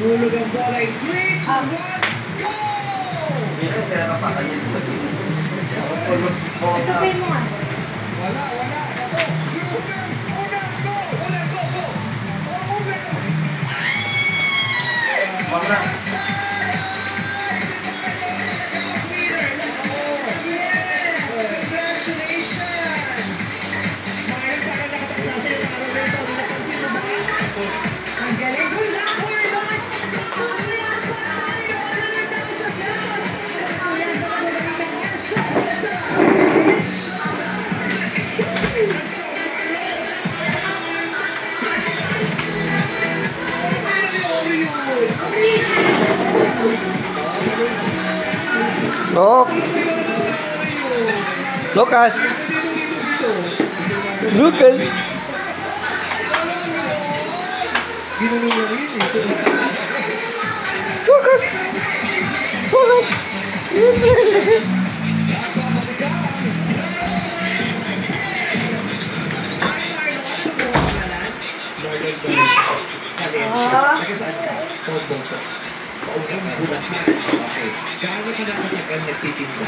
Nahulog ang bola in 3, 2, 1, go! Ito pa mo nga. Wala. Ako. Unang go! Unang go! Wala. Congratulations! Marlon, parang nakatakla sa'yo ng araw na ito. Napansin mo ba? Ang galing ko lang. Look. Lucas. Lucas. Lucas. Nagkasaan ka? Paubong Bulacan. Okay. Gaano ka na katagal nagtitinda?